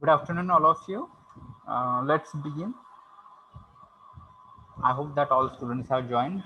Good afternoon, all of you. Let's begin. I hope that all students have joined.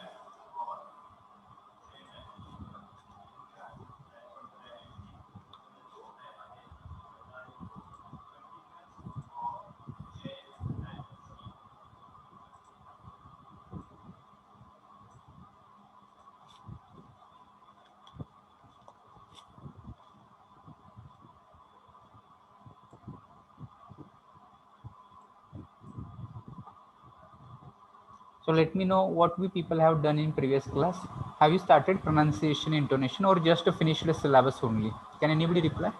So let me know what we people have done in previous class. Have you started pronunciation, intonation, or just finished the syllabus only? Can anybody reply?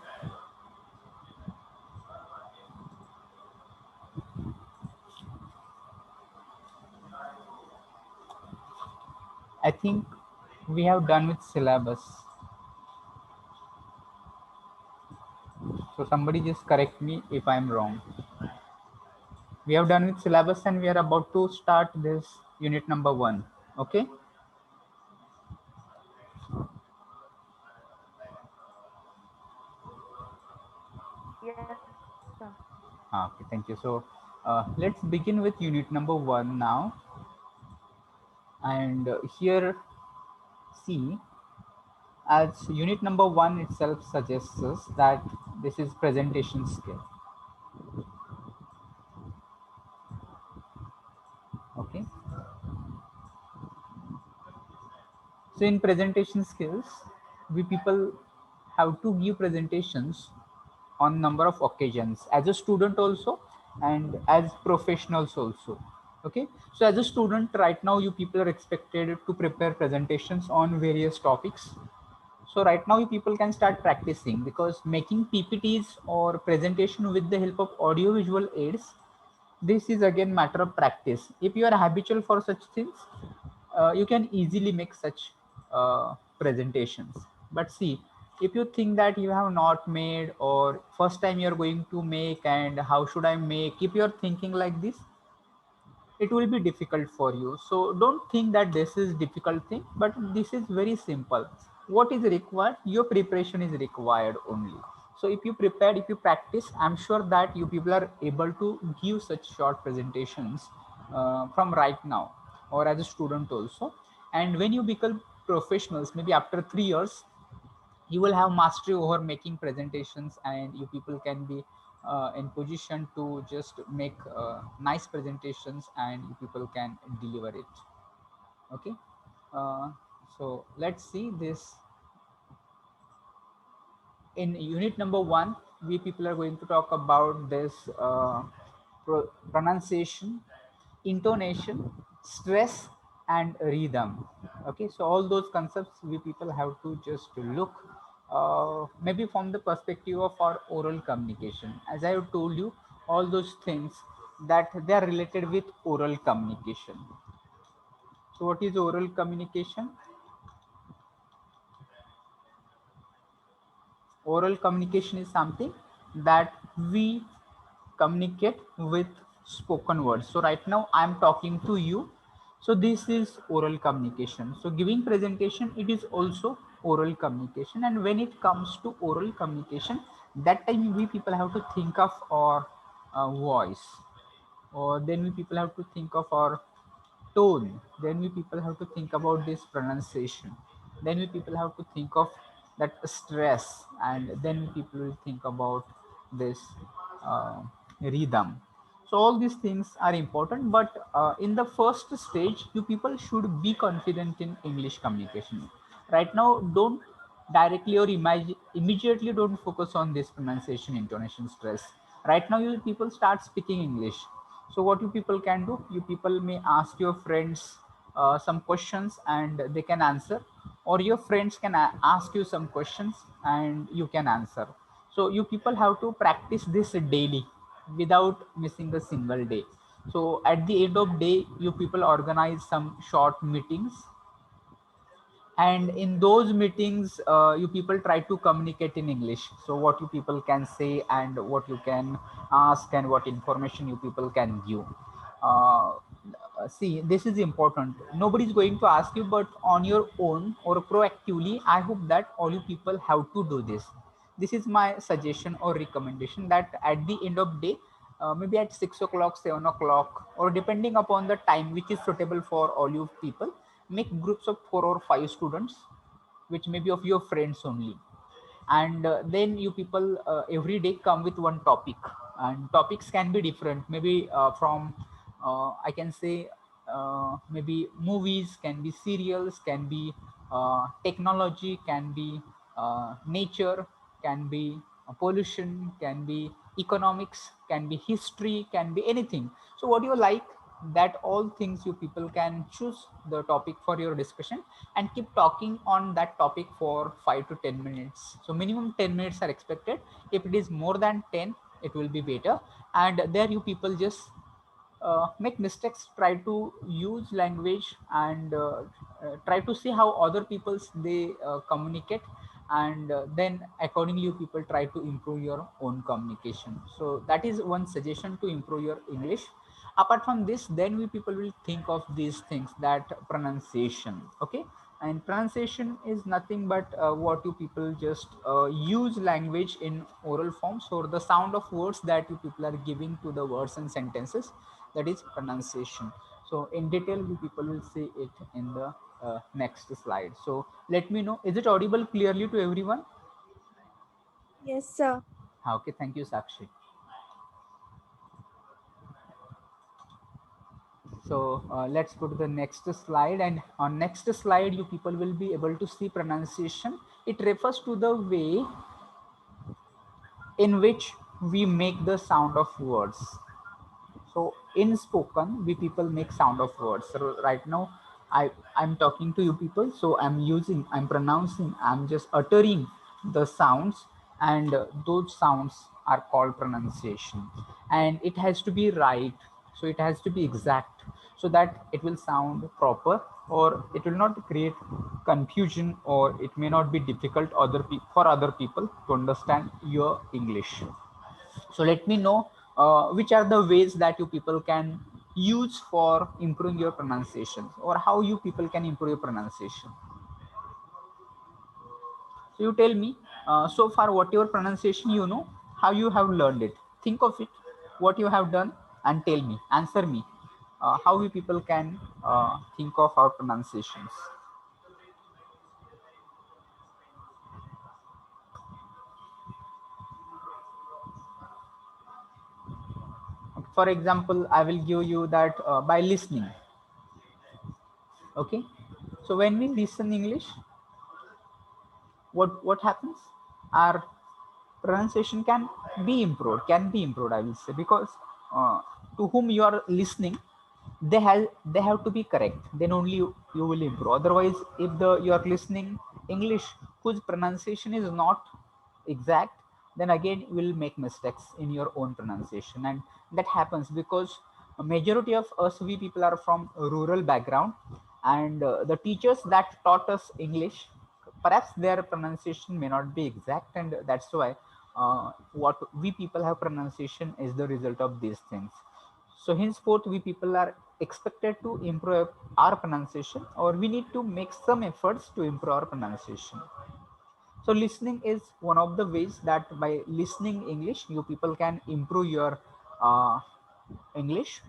I think we have done with syllabus. So somebody just correct me if I'm wrong. We have done with syllabus and we are about to start this unit number 1. Okay. Yes, sir. Okay. Thank you. So let's begin with unit number 1 now. And here, see, as unit number 1 itself suggests us that this is presentation skill. Okay, so in presentation skills we people have to give presentations on number of occasions as a student also and as professionals also. Okay, so as a student right now you people are expected to prepare presentations on various topics. So right now you people can start practicing because making PPTs or presentation with the help of audio visual aids, this is again matter of practice. If you are habitual for such things, you can easily make such presentations. But see, if you think that you have not made or first time you are going to make and how should I make, if you are thinking like this, it will be difficult for you. So don't think that this is difficult thing, but this is very simple. What is required, your preparation is required only. So if you prepared, if you practice, I'm sure that you people are able to give such short presentations from right now or as a student also. And when you become professionals, maybe after 3 years, you will have mastery over making presentations and you people can be in position to just make nice presentations and you people can deliver it. Okay, uh, so let's see this. In unit number 1 we people are going to talk about this pronunciation, intonation, stress, and rhythm. Okay, so all those concepts we people have to just look maybe from the perspective of our oral communication. As I have told you, all those things that they are related with oral communication. So what is oral communication? Oral communication is something that we communicate with spoken words. So right now I'm talking to you, so this is oral communication. So giving presentation, it is also oral communication. And when it comes to oral communication, that time we people have to think of our voice, or then we people have to think of our tone, then we people have to think about this pronunciation, then we people have to think of that stress, and then we people will think about this uh, rhythm. So all these things are important, but in the first stage you people should be confident in English communication. Right now don't directly or immediately don't focus on this pronunciation, intonation, stress. Right now you people start speaking English. So what you people can do, you people may ask your friends some questions and they can answer, or your friends can ask you some questions and you can answer. So you people have to practice this daily without missing a single day. So at the end of day you people organize some short meetings, and in those meetings you people try to communicate in English. So what you people can say and what you can ask and what information you people can give. See, this is important. Nobody is going to ask you, but on your own or proactively, I hope that all you people have to do this. This is my suggestion or recommendation, that at the end of day, maybe at 6 o'clock, 7 o'clock, or depending upon the time which is suitable for all you people, make groups of 4 or 5 students, which may be of your friends only. And then you people every day come with one topic, and topics can be different, maybe from I can say maybe movies, can be serials, can be technology, can be nature, can be pollution, can be economics, can be history, can be anything. So what you like, that all things you people can choose the topic for your discussion, and keep talking on that topic for 5 to 10 minutes. So minimum 10 minutes are expected. If it is more than 10, it will be better. And there you people just make mistakes, try to use language, and try to see how other people's they communicate, and then accordingly you people try to improve your own communication. So that is one suggestion to improve your English. Apart from this, then we people will think of these things, that pronunciation. Okay, and pronunciation is nothing but what you people just use language in oral form. So the sound of words that you people are giving to the words and sentences, that is pronunciation. So in detail we people will see it in the next slide. So let me know, is it audible clearly to everyone? Yes, sir. Okay, thank you, Sakshi. So let's go to the next slide, and on next slide you people will be able to see pronunciation. It refers to the way in which we make the sound of words. So in spoken, we people make sound of words. So right now, I'm talking to you people. So I'm pronouncing, I'm just uttering the sounds, and those sounds are called pronunciation. And it has to be right. So it has to be exact, so that it will sound proper, or it will not create confusion, or it may not be difficult for other people to understand your English. So let me know which are the ways that you people can use for improving your pronunciation, or how you people can improve your pronunciation. So you tell me, so far what your pronunciation you know, how you have learned it. Think of it, what you have done, and tell me, answer me, how we people can think of our pronunciations. For example, I will give you that by listening. Okay, so when we listen English, what happens, our pronunciation can be improved, I will say, because to whom you are listening, they have to be correct, then only you will improve. Otherwise, if you are listening English whose pronunciation is not exact, then again you will make mistakes in your own pronunciation. And that happens because a majority of us, we people, are from rural background, and the teachers that taught us English, perhaps their pronunciation may not be exact, and that's why what we people have pronunciation is the result of these things. So henceforth we people are expected to improve our pronunciation, or we need to make some efforts to improve our pronunciation. So listening is one of the ways that by listening English you people can improve your uh, English.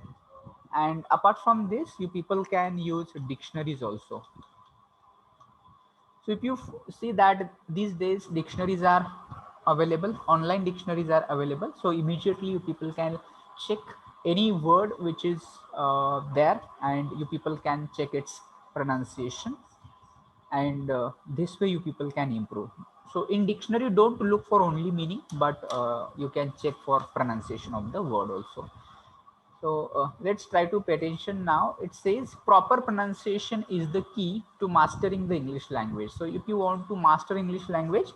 And apart from this, you people can use dictionaries also. So if you see that these days dictionaries are available, online dictionaries are available. So immediately you people can check any word which is there, and you people can check its pronunciation, and this way you people can improve. So in dictionary, don't look for only meaning, but you can check for pronunciation of the word also. So let's try to pay attention now. It says proper pronunciation is the key to mastering the English language. So if you want to master English language,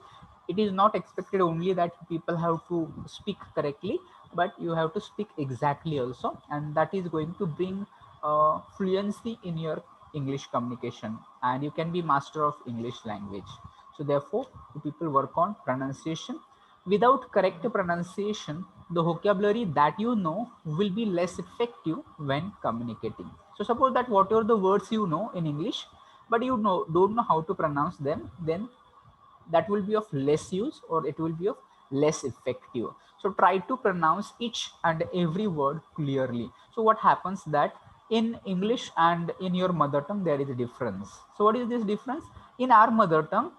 it is not expected only that people have to speak correctly, but you have to speak exactly also, and that is going to bring fluency in your English communication, and you can be master of English language. So therefore, you people work on pronunciation. Without correct pronunciation, the vocabulary that you know will be less effective when communicating. So suppose that whatever the words you know in English, but you don't know how to pronounce them, then that will be of less use or it will be of less effective. So try to pronounce each and every word clearly. So what happens that in English and in your mother tongue there is a difference. So what is this difference? In our mother tongue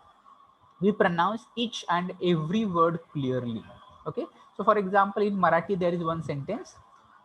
we pronounce each and every word clearly. Okay, so for example in Marathi there is one sentence,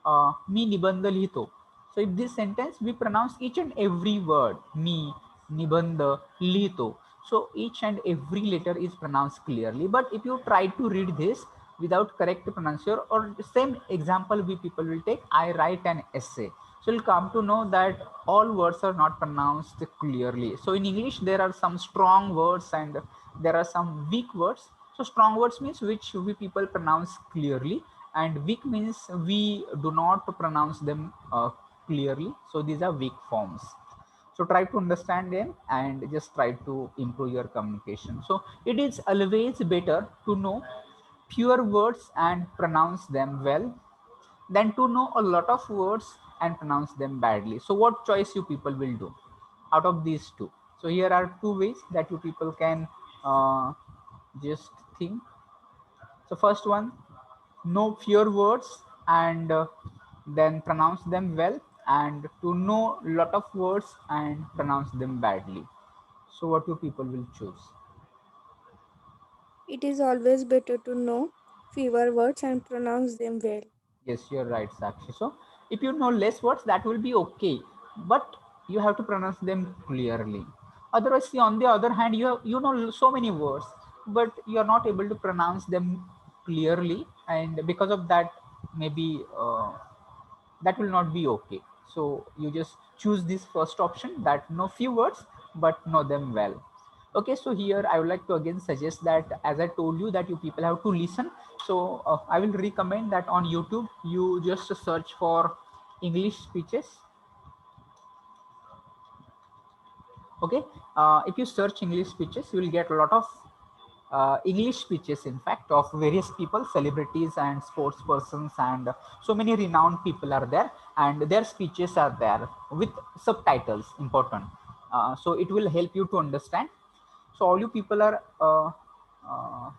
मी निबंध लिहितो. So if this sentence we pronounce each and every word, मी निबंध लिहितो, so each and every letter is pronounced clearly. But if you try to read this without correct pronunciation, or the same example we people will take, I write an essay, so you'll come to know that all words are not pronounced clearly. So in English there are some strong words and there are some weak words. So strong words means which we people pronounce clearly, and weak means we do not pronounce them clearly. So these are weak forms. So try to understand them and just try to improve your communication. So it is always better to know fewer words and pronounce them well than to know a lot of words and pronounce them badly. So what choice you people will do out of these two? So here are two ways that you people can just think. So first one, know fewer words and then pronounce them well, and to know lot of words and pronounce them badly. So what you people will choose? It is always better to know fewer words and pronounce them well. Yes, you're right, Sakshi. So if you know less words, that will be okay, but you have to pronounce them clearly. Otherwise, see, on the other hand, you know so many words, but you are not able to pronounce them clearly, and because of that, maybe that will not be okay. So you just choose this first option, that know few words but know them well. Okay, so here I would like to again suggest that, as I told you, that you people have to listen. So I will recommend that on YouTube you just search for English speeches. Okay, if you search English speeches you will get a lot of English speeches, in fact, of various people, celebrities and sports persons, and so many renowned people are there, and their speeches are there with subtitles, important. So it will help you to understand. So all you people are uh,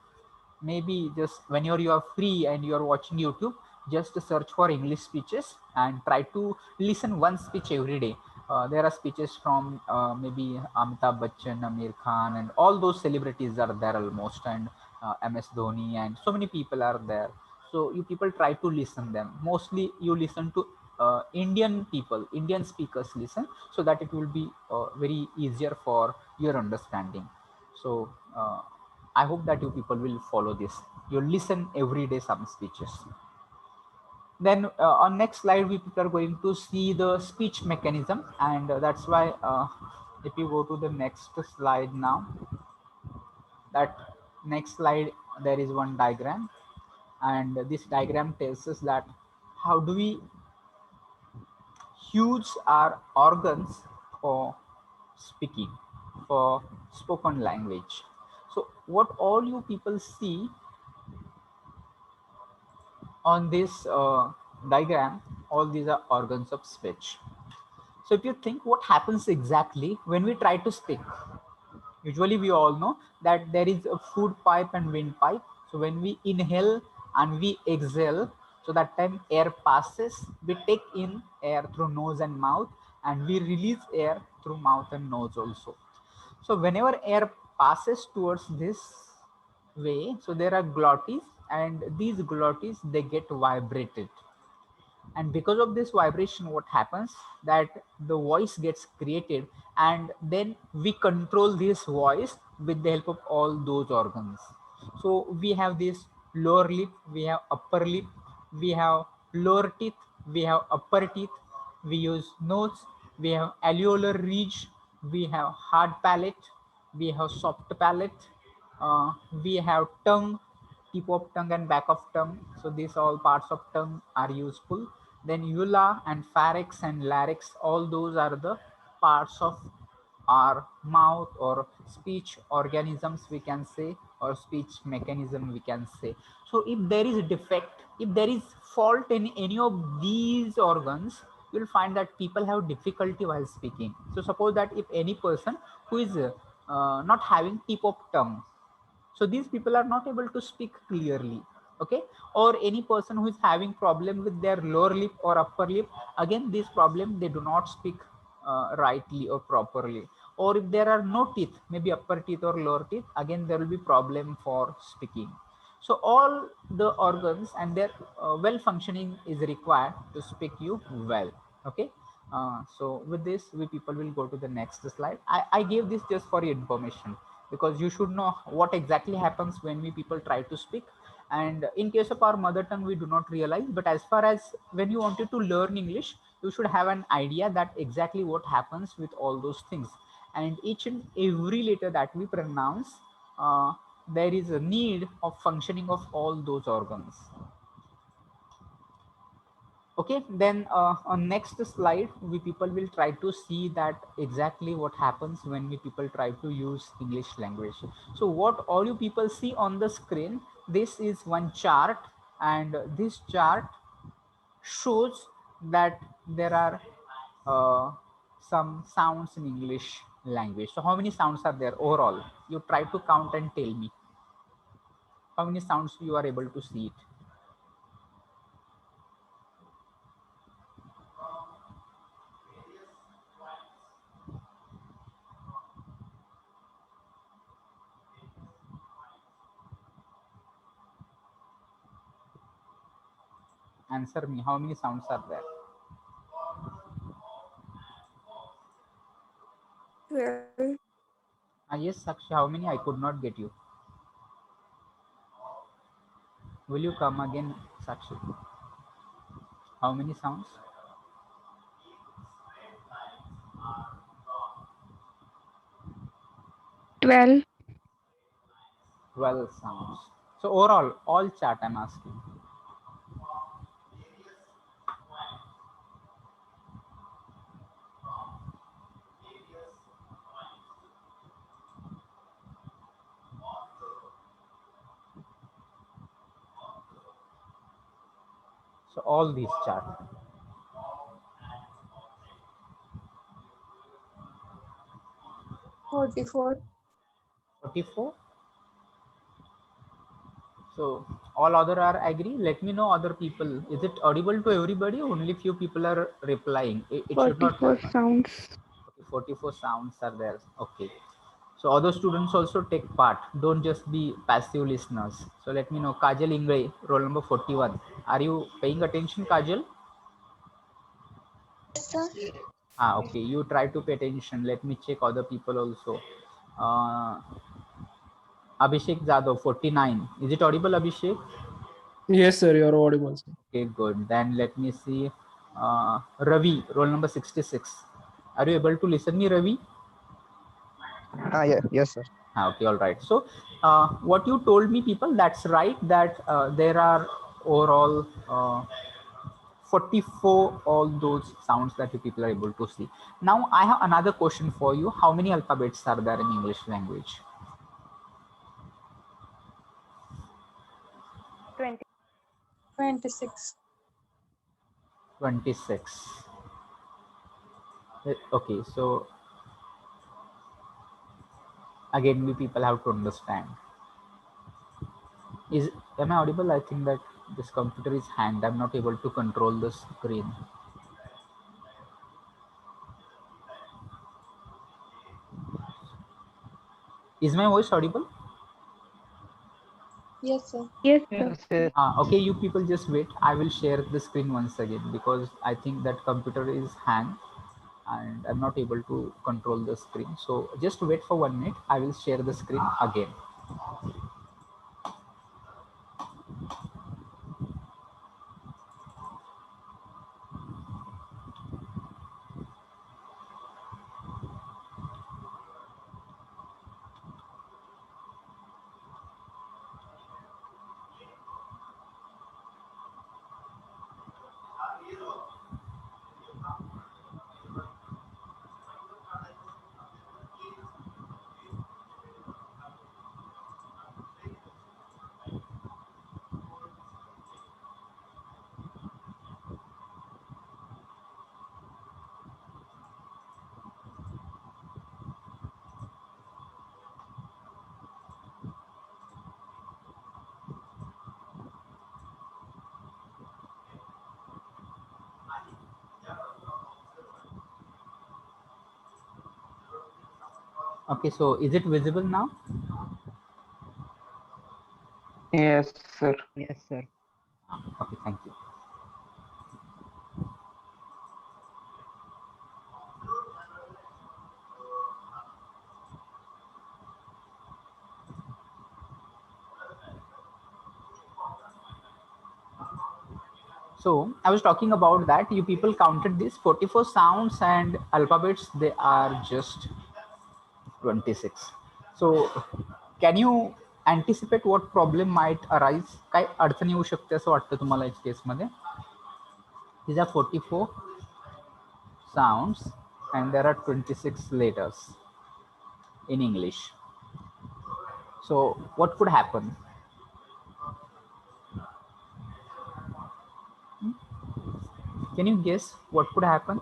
maybe just when you are free and you are watching YouTube, just search for English speeches and try to listen one speech every day. There are speeches from maybe Amitabh Bachchan, Amir Khan, and all those celebrities are there almost, and MS Dhoni, and so many people are there. So you people try to listen them. Mostly you listen to Indian people, Indian speakers listen, so that it will be very easier for your understanding. So I hope that you people will follow this. You listen every day some speeches. Then on next slide we are going to see the speech mechanism, and that's why if you go to the next slide now, that next slide there is one diagram, and this diagram tells us that how do we use our organs for speaking, for spoken language. So what all you people see on this diagram, all these are organs of speech. So if you think what happens exactly when we try to speak, usually we all know that there is a food pipe and windpipe. So when we inhale and we exhale, so that time air passes, we take in air through nose and mouth, and we release air through mouth and nose also. So whenever air passes towards this way, so there are glottis, and these glottis they get vibrated, and because of this vibration what happens that the voice gets created, and then we control this voice with the help of all those organs. So we have this lower lip, we have upper lip, we have lower teeth, we have upper teeth, we use nose, we have alveolar ridge, we have hard palate, we have soft palate, we have tongue, tip of tongue and back of tongue. So these all parts of tongue are useful. Then uvula and pharynx and larynx, all those are the parts of our mouth or speech organisms we can say, or speech mechanism we can say. So if there is a defect, if there is fault in any of these organs, you'll find that people have difficulty while speaking. So suppose that if any person who is not having tip of tongue, So these people are not able to speak clearly. Okay. Or any person who is having problem with their lower lip or upper lip, again this problem, they do not speak rightly or properly. Or if there are no teeth, maybe upper teeth or lower teeth, again there will be problem for speaking. So all the organs and their well functioning is required to speak you well. Okay. So with this, we people will go to the next slide. I gave this just for your information, because you should know what exactly happens when we people try to speak. And in case of our mother tongue, we do not realize, but as far as when you wanted to learn English, you should have an idea that exactly what happens with all those things. And each and every letter that we pronounce, there is a need of functioning of all those organs. Okay, then on next slide, we people will try to see that exactly what happens when we people try to use English language. So what all you people see on the screen, this is one chart, and this chart shows that there are some sounds in English language. So how many sounds are there overall? You try to count and tell me how many sounds you are able to see it. Answer me, how many sounds are there? 12. Yes, Sakshi, how many? I could not get you. Will you come again, Sakshi? How many sounds? 12. 12 sounds. So overall, all chart I'm asking. So all these chart. 44. 44. So all other are agree. Let me know other people. Is it audible to everybody? Only few people are replying. It should not 44 happen. sounds. Okay, 44 sounds are there. Okay. So other students also take part. Don't just be passive listeners. So let me know. Kajal Ingre, roll number 41. Are you paying attention, Kajal? Okay. You try to pay attention. Let me check other people also. Uh, Abhishek Jadhav, 49. Is it audible, Abhishek? Yes, sir, you're audible, sir. Okay, good. Then let me see. Ravi, roll number 66. Are you able to listen me, Ravi? Yeah, yes, sir. Okay, all right. So, what you told me, people, that's right, that there are overall 44 all those sounds that you people are able to see. Now, I have another question for you. How many alphabets are there in English language? 20. 26. 26. Okay, so again, we people have to understand. Is am I audible? I think that this computer is hanged. I'm not able to control the screen. Is my voice audible? Yes, sir. Yes, sir. Yes, Okay, you people just wait. I will share the screen once again, because I think that computer is hanged and I'm not able to control the screen. So just wait for 1 minute. I will share the screen again. Okay, so is it visible now? Yes, sir. Yes, sir. Okay, thank you. So I was talking about that you people counted these 44 sounds and alphabets, they are just 26. So can you anticipate what problem might arise? काय अडचण येऊ शकते असं वाटतं तुम्हाला या केसमध्ये? These are 44 sounds and there are 26 letters in English. So what could happen? Can you guess what could happen?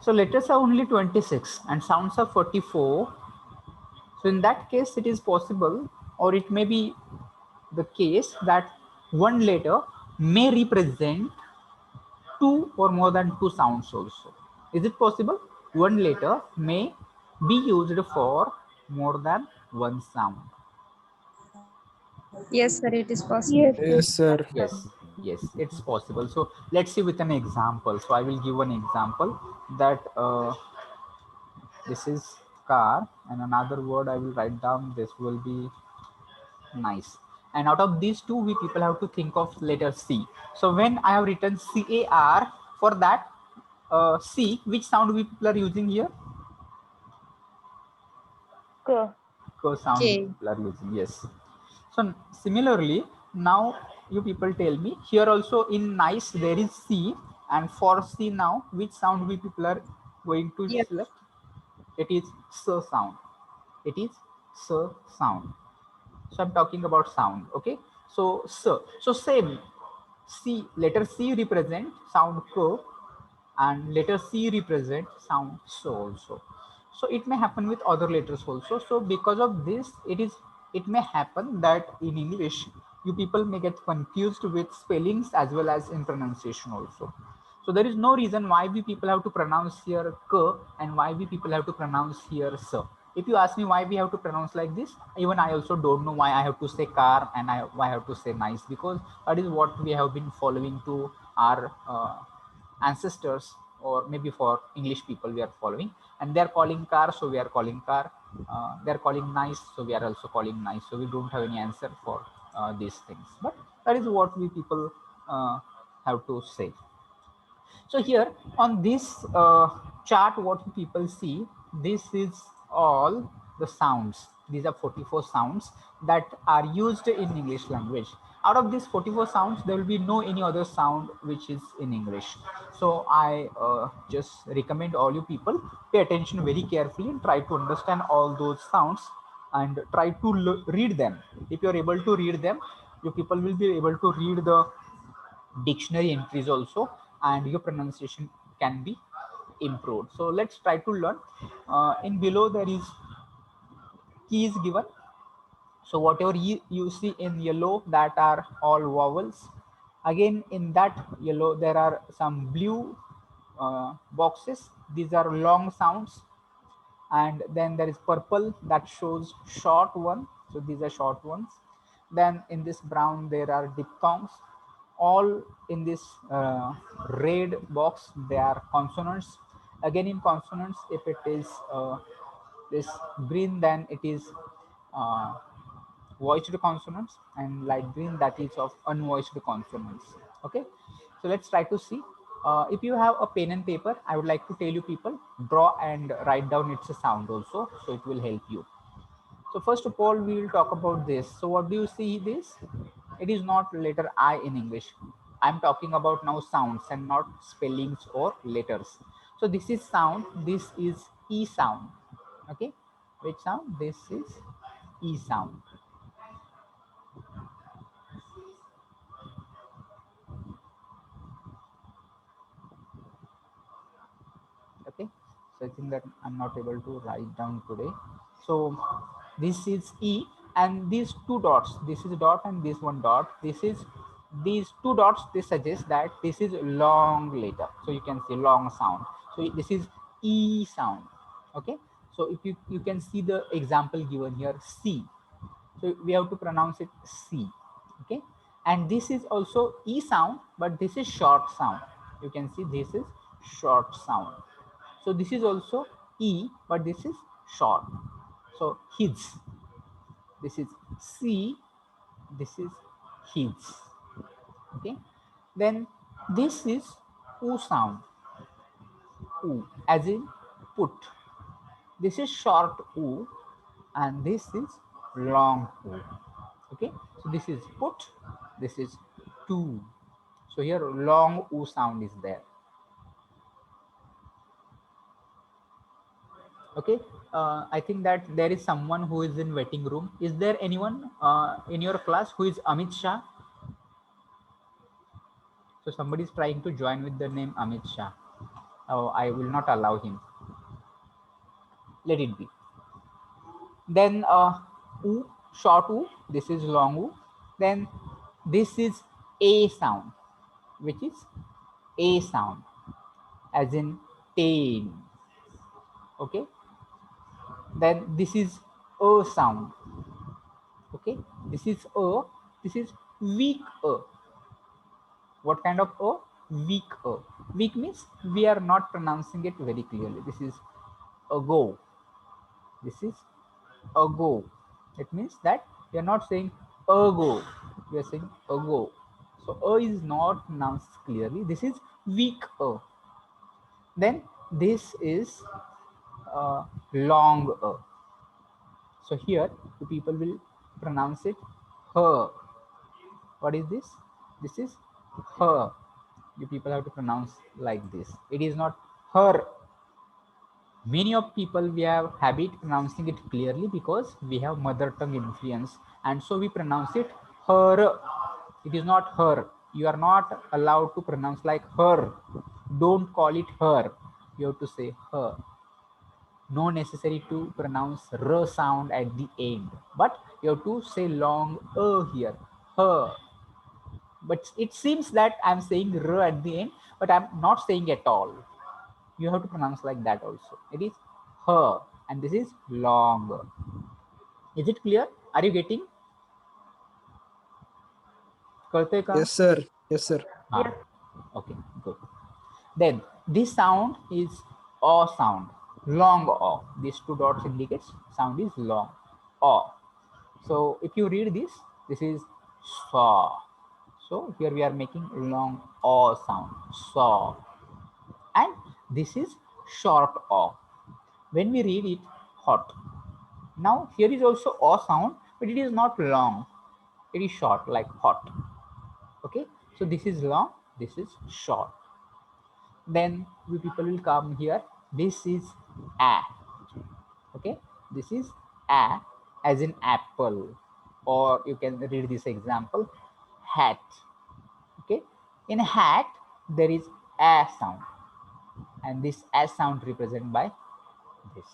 So letters are only 26 and sounds are 44. So in that case, it is possible, or it may be the case that one letter may represent two or more than two sounds also. Is it possible? One letter may be used for more than one sound. Yes, sir, it is possible. Yes, Yes, sir. Yes, yes, it's possible. So let's see with an example. So I will give one example that this is car, and another word I will write down. This will be nice. And out of these two, we people have to think of letter C. So when I have written CAR, for that C, which sound we people are using here? K. K sound we K. people are using. Yes. So similarly, now you people tell me here also in nice there is C, and for C now which sound we people are going to Yes. select? It is S sound. It is S sound. So I'm talking about sound. Okay. So so same C, letter C represent sound K, and letter C represent sound so also. So it may happen with other letters also. So because of this, it may happen that in English you people may get confused with spellings as well as in pronunciation also. So there is no reason why we people have to pronounce here k and why we people have to pronounce here s. If you ask me why we have to pronounce like this, even I also don't know why I have to say car and why I have to say nice, because that is what we have been following to our ancestors, or maybe for English people we are following, and they are calling car, so we are calling car. They are calling nice, so we are also calling nice. So we don't have any answer for these things, but that is what we people have to say. So here on this chart, what people see, this is all the sounds. These are 44 sounds that are used in English language. Out of these 44 sounds, there will be no any other sound which is in English. So I just recommend all you people pay attention very carefully and try to understand all those sounds and try to read them. If you are able to read them, you people will be able to read the dictionary entries also, and your pronunciation can be improved. So let's try to learn. In below there is keys given. So whatever you see in yellow, that are all vowels. Again in that yellow there are some blue boxes. These are long sounds. And then there is purple that shows short one, so these are short ones. Then in this brown there are diphthongs. All in this red box they are consonants. Again in consonants, if it is this green, then it is uh, voiced consonants, and light green, that is of unvoiced consonants. Okay, so let's try to see. If you have a pen and paper, I would like to tell you people, draw and write down its sound also, so it will help you. So first of all, we will talk about this. So what do you see this? It is not letter I in English. I'm talking about now sounds and not spellings or letters. So this is sound, this is E sound. Okay, which sound? This is E sound. Okay, so I think that I'm not able to write down today. So this is E, and these two dots, this is dot and this one dot, this is these two dots, they suggest that this is long letter. So you can see long sound. So this is E sound. Okay. So if you can see the example given here, C. So we have to pronounce it C. Okay. And this is also E sound, but this is short sound. You can see this is short sound. So this is also E, but this is short. So his. This is C. This is his. Okay. Then this is U sound. U, as in put. This is short U, and this is long U. Okay. So this is put. This is to. So here long U sound is there. Okay. I think that there is someone who is in waiting room. Is there anyone in your class who is Amit Shah? So somebody is trying to join with the name Amit Shah. Oh, I will not allow him. Let it be. Then U, short U, this is long U. Then this is A sound, which is A sound, as in tain. Okay. Then this is A sound. Okay. This is A. This is weak A. What kind of A? Weak A. Weak means we are not pronouncing it very clearly. This is a go. This is a go. It means that we are not saying a go. We are saying a go. So A is not pronounced clearly. This is weak A. Then this is long A. So here the people will pronounce it her. What is this? This is her. You people have to pronounce like this. It is not her. Many of people, we have habit pronouncing it clearly because we have mother tongue influence, and so we pronounce it her. It is not her. You are not allowed to pronounce like her. Don't call it her. You have to say her. No necessary to pronounce r sound at the end, but you have to say long here, her. But it seems that I'm saying r at the end, but I'm not saying at all. You have to pronounce like that also. It is her, and this is long. Is it clear? Are you getting? कळतंय का? Yes, sir. Yes, sir. Ah, okay, good. Then this sound is aw sound, long aw. These two dots indicates sound is long aw. So if you read this, this is saw. So here we are making long aw sound, saw, and this is short aw. When we read it, hot. Now here is also aw sound, but it is not long. It is short, like hot. Okay, so this is long, this is short. Then we people will come here. This is a. Okay, this is a, as in apple, or you can read this example, hat. Okay, in hat there is a sound, and this a sound represented by this.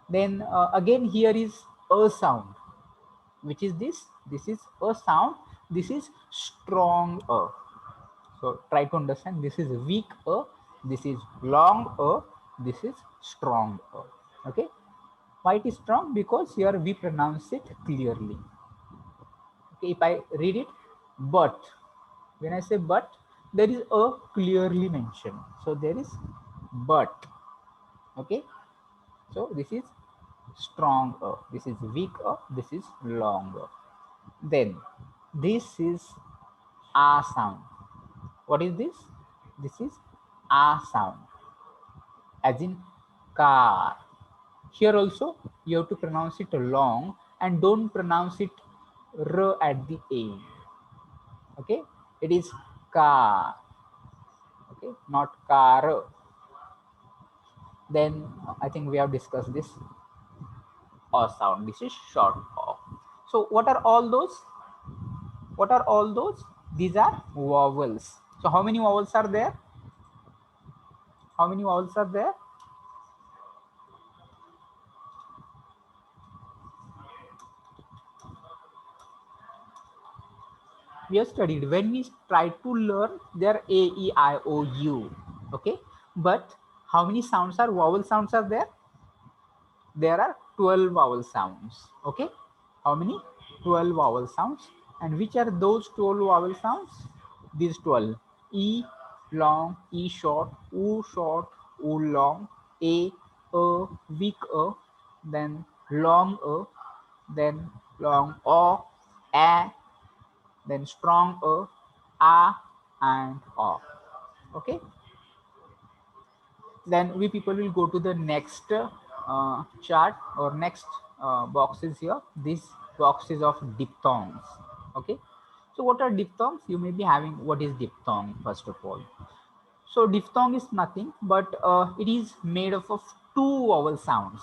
Then again here is a sound. Which is this? This is a sound. This is strong a. So try to understand. This is weak a. This is long a. This is strong a. Okay. Why it is strong? Because here we pronounce it clearly. Okay. If I read it, but. When I say but, there is a clearly mentioned. So there is but. Okay. So this is strong a. This is weak a. This is long a. Then this is a sound. What is this? This is a sound, as in car. Here also you have to pronounce it long and don't pronounce it r at the end. Okay, it is car. Okay, not car. Then I think we have discussed this a sound. This is short o. So what are all those? What are all those? These are vowels. So how many vowels are there? How many vowels are there? we have studied when we try to learn their A, E, I, O, U. Okay, but how many sounds are vowel sounds are there? There are 12 vowel sounds. Okay, how many? 12 vowel sounds. And which are those 12 vowel sounds? These 12: E long, E short, U short, U long, A, weak then long then long O, A, then strong A, and O. Okay, then we people will go to the next chart or next boxes here. This boxes of diphthongs. Okay, so what are diphthongs? You may be having, what is diphthong first of all? So diphthong is nothing but it is made up of two vowel sounds.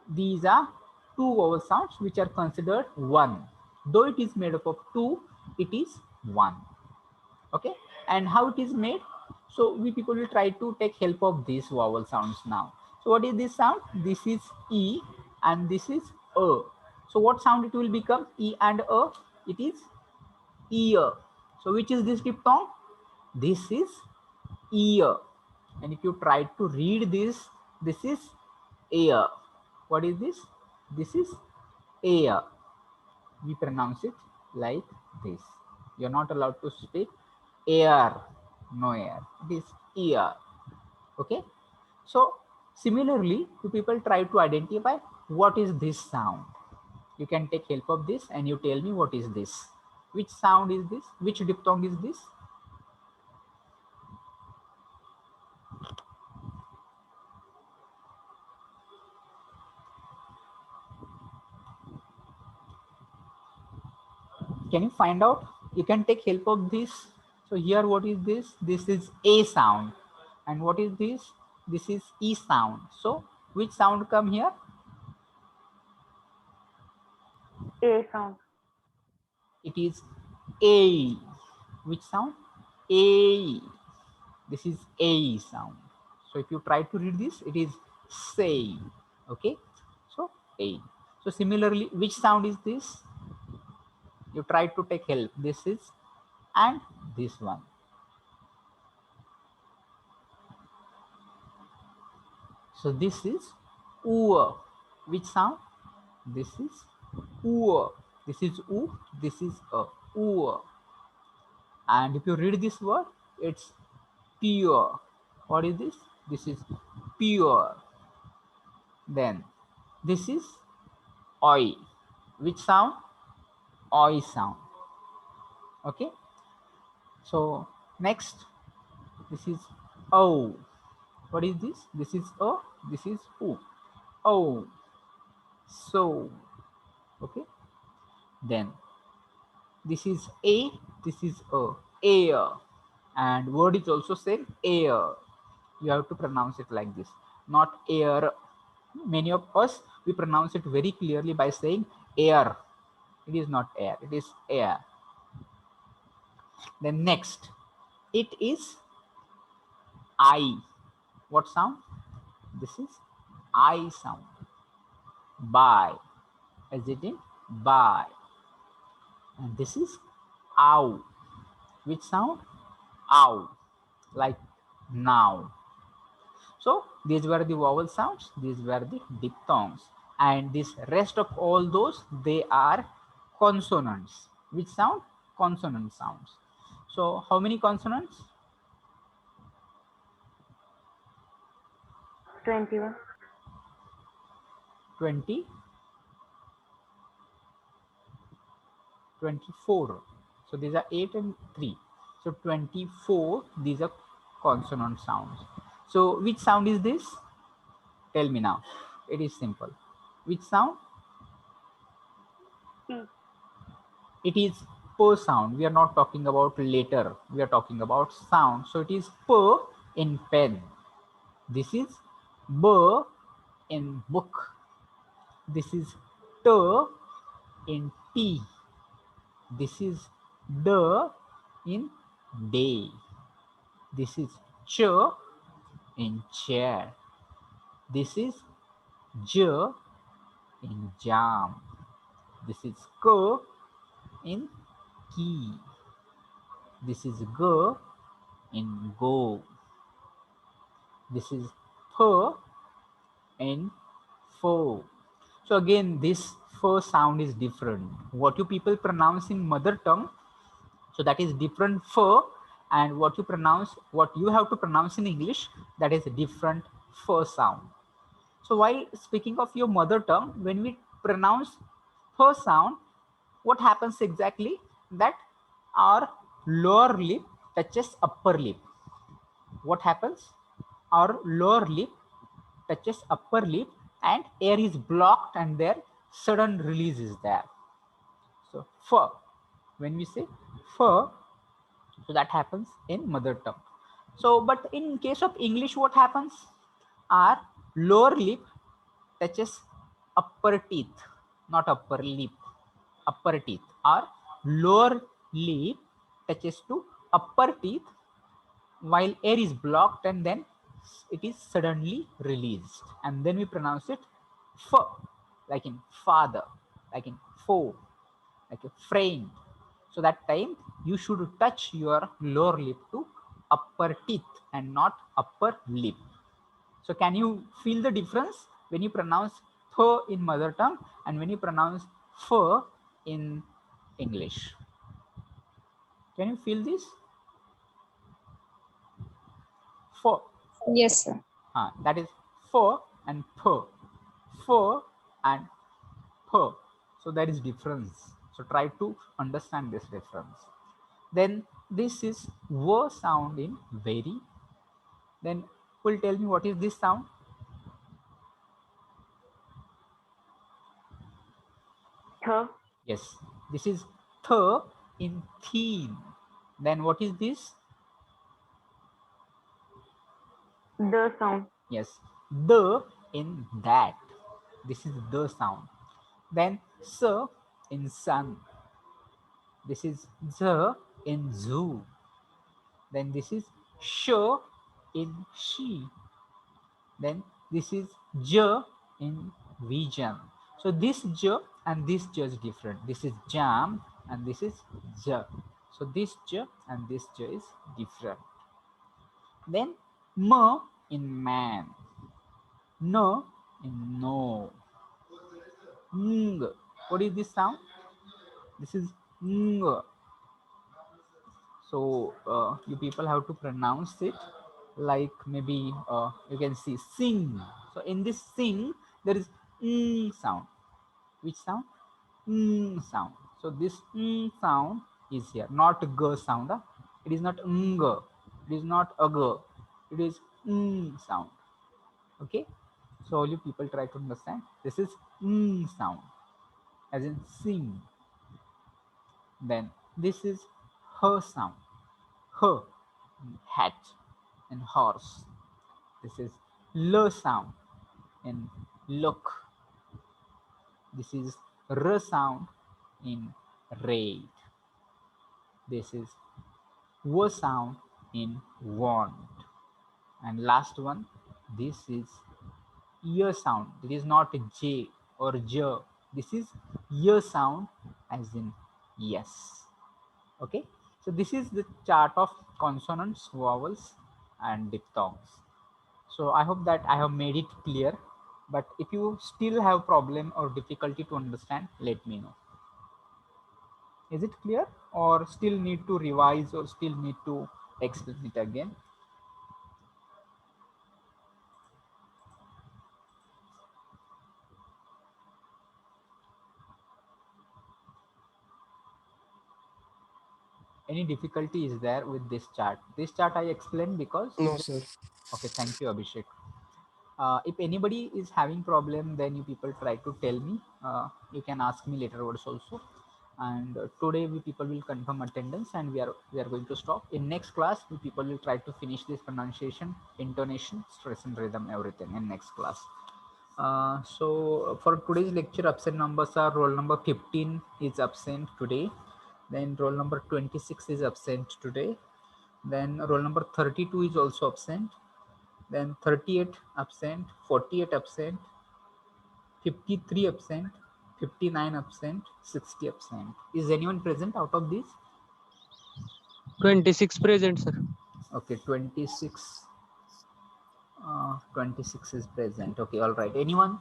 These are two vowel sounds which are considered one. Though it is made up of two, it is one. Okay, and how it is made? So we people will try to take help of these vowel sounds now. So what is this sound? This is E and this is A. So what sound it will become? E and A? It is ear. So which is this diphthong? This is ear. And if you try to read this, this is air. What is this? This is air. We pronounce it like this. You're not allowed to speak air. No air. It is ear. Okay. So similarly, you people try to identify what is this sound. You can take help of this and you tell me what is this. Which sound is this? Which diphthong is this? Can you find out? You can take help of this. So here, what is this? This is A sound. And what is this? This is E sound. So which sound come here? A sound. It is A. Which sound? A. This is A sound. So if you try to read this, it is say. Okay. So A. So similarly, which sound is this? You try to take help. This is, and this one. So this is U. Which sound? This is U. This is U. This is a U. And if you read this word, it's pure. What is this? This is pure. Then this is oi. Which sound? Oi sound. Okay. So next, this is O. What is this? This is O. This is U. O. So. Okay. Then this is A. This is a air. And word is also said air. You have to pronounce it like this, not air. Many of us, we pronounce it very clearly by saying air. It is not air, it is air. Then next, it is I. What sound? This is I sound. By, as it in by. And this is ow. Which sound? Ow, like now. So these were the vowel sounds, these were the diphthongs, and this rest of all those, they are consonants. Which sound? Consonant sounds. So how many consonants? 21. 20, 24. So these are 8 and 3. So 24, these are consonant sounds. So which sound is this? Tell me now. It is simple. Which sound? P. It is p sound. We are not talking about letter. We are talking about sound. So it is p in pen. This is b in book. This is t in tea. This is d in day. This is ch in chair. This is j in jam. This is k in key. This is go in go. This is fo in fo. So again, this fo sound is different. What you people pronounce in mother tongue, so that is different fo, and what you have to pronounce in English, that is a different fo sound. So while speaking of your mother tongue, when we pronounce fo sound, what happens exactly? That our lower lip touches upper lip. What happens? Our lower lip touches upper lip and air is blocked and there sudden release is there. So fur, when we say fur, so that happens in mother tongue. So but in case of English, what happens? Our lower lip touches upper teeth, not upper lip, upper teeth. Our lower lip touches to upper teeth while air is blocked and then it is suddenly released, and then we pronounce it f, like in father, like in foe, like a friend. So that time you should touch your lower lip to upper teeth and not upper lip. So can you feel the difference when you pronounce f in mother tongue and when you pronounce f in English? Can you feel this? F. Yes, sir. That is fo and p, fo and p. So there is difference. So try to understand this difference. Then this is w sound in very. Then will tell me what is this sound? Th. Yes, this is th in thin. Then what is this? The sound. Yes, the in that. This is the sound. Then s in sun. This is z in zoo. Then this is sh in she. Then this is j in vision. So this j and this j is different. This is jam and this is j. So this j and this j is different. Then m in man, no in no. Ng. What is this sound? This is ng. So you people have to pronounce it like maybe you can see sing. So in this sing there is sound. Which sound? Sound. So this sound is here, not g sound. It is not ng. It is not a g. It is sound. Okay. So all you people try to understand. This is sound, as in sing. Then this is her sound. Her, hat and horse. This is l sound in look. This is r sound in raid. This is w sound in want. And last one, this is ear sound. It is not j or j. This is ear sound as in yes. Okay. So this is the chart of consonants, vowels and diphthongs. So I hope that I have made it clear, but if you still have problem or difficulty to understand, let me know. Is it clear or still need to revise or still need to explain it again? Any difficulty is there with this chart? This chart I explained because No, sir. okay, thank you, Abhishek. If anybody is having problem, then you people try to tell me. You can ask me later also. And today we people will confirm attendance and we are going to stop. In next class, we people will try to finish this pronunciation, intonation, stress and rhythm, everything in next class. So for today's lecture, absent numbers are roll number 15 is absent today. Then roll number 26 is absent today. Then roll number 32 is also absent. Then 38 absent, 48 absent, 53 absent, 59 absent, 60 absent. Is anyone present out of these? 26 present, sir. Okay, 26. 26 is present. Okay, all right. Anyone?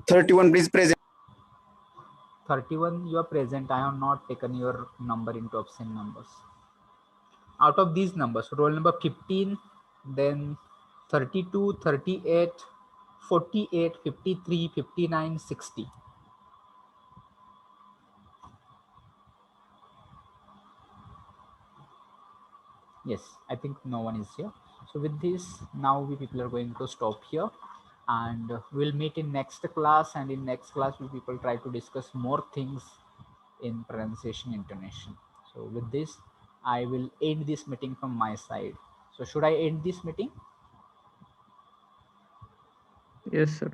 31 please present. 31, you are present. I have not taken your number into absent numbers. Out of these numbers, roll number 15, then 32, 38, 48, 53, 59, 60. Yes, I think no one is here. So with this, now we people are going to stop here, and we'll meet in next class. And in next class, we people try to discuss more things in pronunciation intonation. So with this, I will end this meeting from my side. So should I end this meeting? Yes, sir.